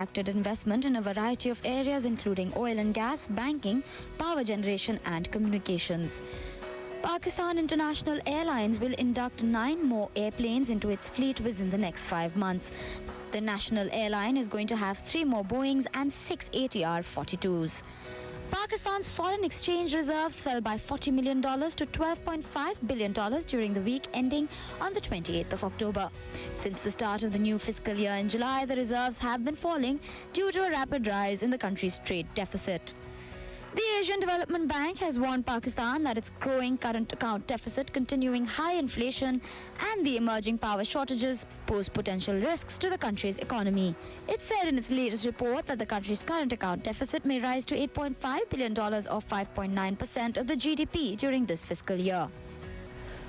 attracted investment in a variety of areas including oil and gas, banking, power generation and communications. Pakistan International Airlines will induct 9 more airplanes into its fleet within the next 5 months. The national airline is going to have 3 more Boeings and 6 ATR-42s. Pakistan's foreign exchange reserves fell by $40 million to $12.5 billion during the week ending on the 28th of October. Since the start of the new fiscal year in July, the reserves have been falling due to a rapid rise in the country's trade deficit. The Asian Development Bank has warned Pakistan that its growing current account deficit, continuing high inflation and the emerging power shortages pose potential risks to the country's economy. It said in its latest report that the country's current account deficit may rise to $8.5 billion or 5.9% of the GDP during this fiscal year.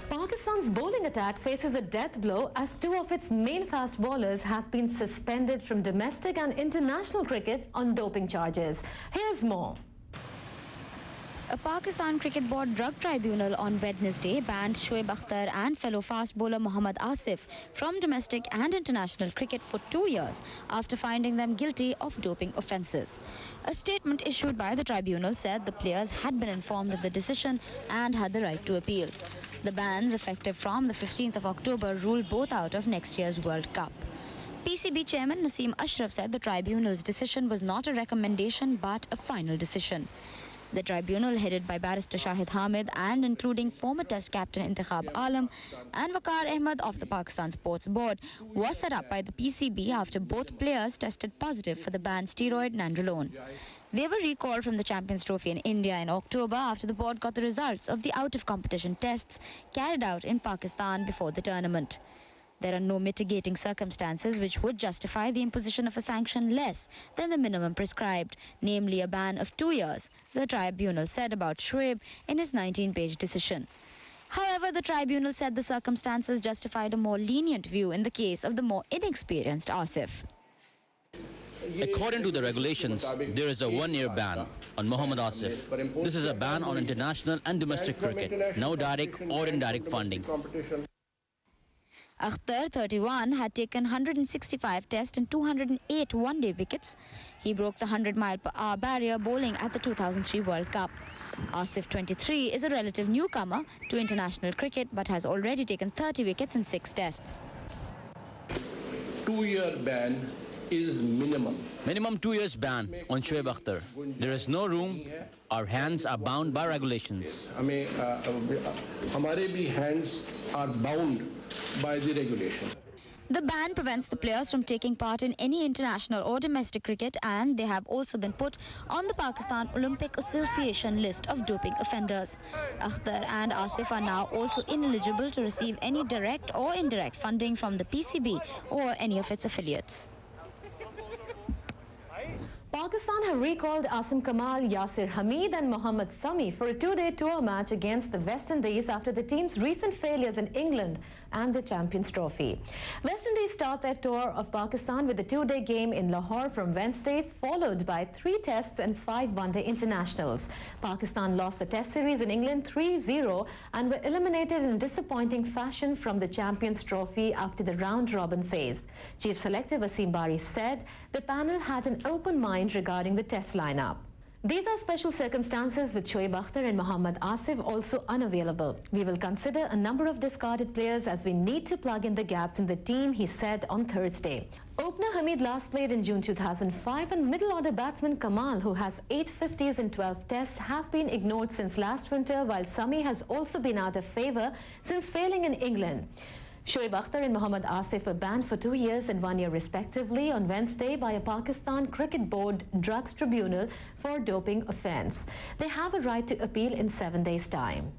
Pakistan's bowling attack faces a death blow as 2 of its main fast bowlers have been suspended from domestic and international cricket on doping charges. Here's more. A Pakistan Cricket Board drug tribunal on Wednesday banned Shoaib Akhtar and fellow fast bowler Mohammad Asif from domestic and international cricket for 2 years after finding them guilty of doping offences. A statement issued by the tribunal said the players had been informed of the decision and had the right to appeal. The bans, effective from the 15th of October, rule both out of next year's World Cup. PCB Chairman Naseem Ashraf said the tribunal's decision was not a recommendation but a final decision. The tribunal, headed by Barrister Shahid Hamid and including former Test captain Intikhab Alam and Waqar Ahmed of the Pakistan Sports Board, was set up by the PCB after both players tested positive for the banned steroid nandrolone. They were recalled from the Champions Trophy in India in October after the board got the results of the out-of-competition tests carried out in Pakistan before the tournament. There are no mitigating circumstances which would justify the imposition of a sanction less than the minimum prescribed, namely a ban of 2 years, the tribunal said about Shoaib in his 19-page decision. However, the tribunal said the circumstances justified a more lenient view in the case of the more inexperienced Asif. According to the regulations, there is a 1-year ban on Mohammad Asif. This is a ban on international and domestic cricket, no direct or indirect funding. Akhtar, 31, had taken 165 test and 208 one-day wickets. He broke the 100-mile-per-hour barrier bowling at the 2003 World Cup. Asif, 23, is a relative newcomer to international cricket but has already taken 30 wickets in 6 tests. 2-year ban is minimum. Minimum 2 years ban on Shoaib Akhtar. There is no room. Our hands are bound by regulations. हमारे भी hands are bound by the regulation. The ban prevents the players from taking part in any international or domestic cricket, and they have also been put on the Pakistan Olympic Association list of doping offenders. Akhtar and Asif are now also ineligible to receive any direct or indirect funding from the PCB or any of its affiliates. Pakistan have recalled Asim Kamal, Yasir Hamid and Mohammad Sami for a 2-day tour match against the West Indies after the team's recent failures in England and the Champions Trophy. West Indies start their tour of Pakistan with a 2-day game in Lahore from Wednesday, followed by 3 tests and 5 one-day internationals. Pakistan lost the test series in England 3-0 and were eliminated in disappointing fashion from the Champions Trophy after the round-robin phase. Chief Selector Wasim Bari said the panel had an open mind regarding the test lineup. These are special circumstances with Shoaib Akhtar and Mohammad Asif also unavailable. We will consider a number of discarded players as we need to plug in the gaps in the team, he said on Thursday. Opener Hamid last played in June 2005 and middle-order batsman Kamal, who has 8 50s in 12 tests, have been ignored since last winter, while Sami has also been out of favour since failing in England. Shoaib Akhtar and Mohammad Asif were banned for 2 years and 1 year respectively on Wednesday by a Pakistan Cricket Board drugs tribunal for doping offence. They have a right to appeal in 7 days' time.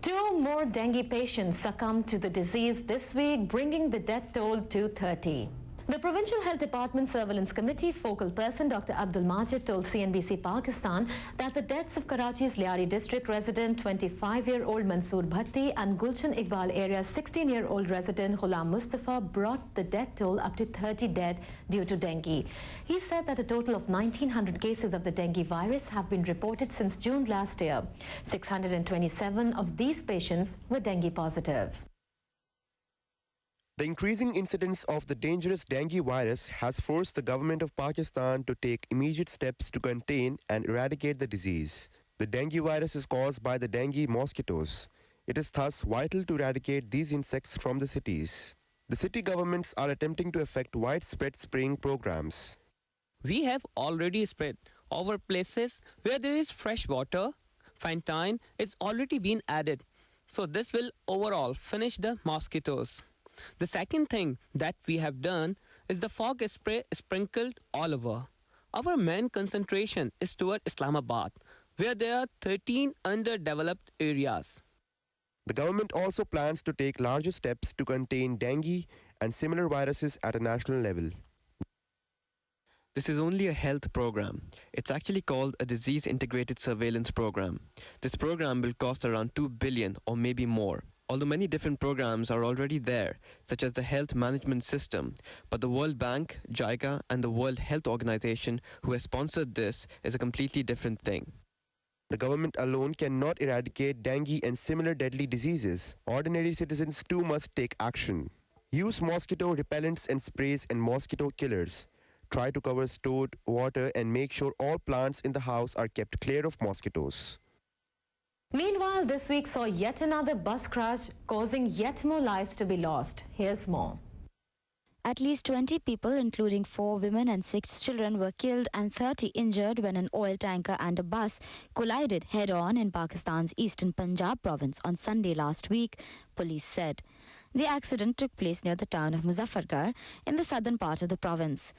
2 more dengue patients succumbed to the disease this week, bringing the death toll to 30. The Provincial Health Department Surveillance Committee focal person Dr. Abdul Majid told CNBC Pakistan that the deaths of Karachi's Liari district resident 25-year-old Mansoor Bhatti and Gulshan Iqbal area's 16-year-old resident Ghulam Mustafa brought the death toll up to 30 dead due to dengue. He said that a total of 1,900 cases of the dengue virus have been reported since June last year. 627 of these patients were dengue positive. The increasing incidence of the dangerous dengue virus has forced the government of Pakistan to take immediate steps to contain and eradicate the disease. The dengue virus is caused by the dengue mosquitoes. It is thus vital to eradicate these insects from the cities. The city governments are attempting to effect widespread spraying programs. We have already spread over places where there is fresh water. Fentanyl is already been added. So this will overall finish the mosquitoes. The second thing that we have done is the fog spray sprinkled all over. Our main concentration is toward Islamabad, where there are 13 underdeveloped areas. The government also plans to take larger steps to contain dengue and similar viruses at a national level. This is only a health program. It's actually called a disease integrated surveillance program. This program will cost around 2 billion or maybe more. Although many different programs are already there, such as the health management system, but the World Bank, JICA, and the World Health Organization who has sponsored this is a completely different thing. The government alone cannot eradicate dengue and similar deadly diseases. Ordinary citizens too must take action. Use mosquito repellents and sprays and mosquito killers. Try to cover stored water and make sure all plants in the house are kept clear of mosquitoes. Meanwhile, this week saw yet another bus crash, causing yet more lives to be lost. Here's more. At least 20 people, including 4 women and 6 children, were killed and 30 injured when an oil tanker and a bus collided head-on in Pakistan's eastern Punjab province on Sunday last week, police said. The accident took place near the town of Muzaffargarh in the southern part of the province.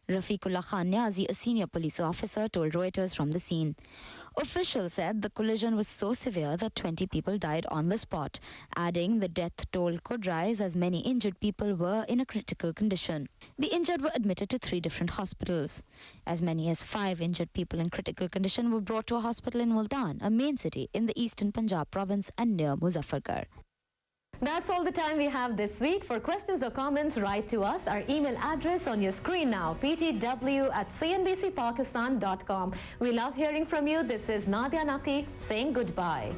Rafiqullah Khan Niazi, a senior police officer, told Reuters from the scene. Officials said the collision was so severe that 20 people died on the spot, adding the death toll could rise as many injured people were in a critical condition. The injured were admitted to 3 different hospitals. As many as 5 injured people in critical condition were brought to a hospital in Multan, a main city in the eastern Punjab province and near Muzaffargarh. That's all the time we have this week. For questions or comments, write to us. Our email address on your screen now, ptw@cnbcpakistan.com. We love hearing from you. This is Nadia Naqi saying goodbye.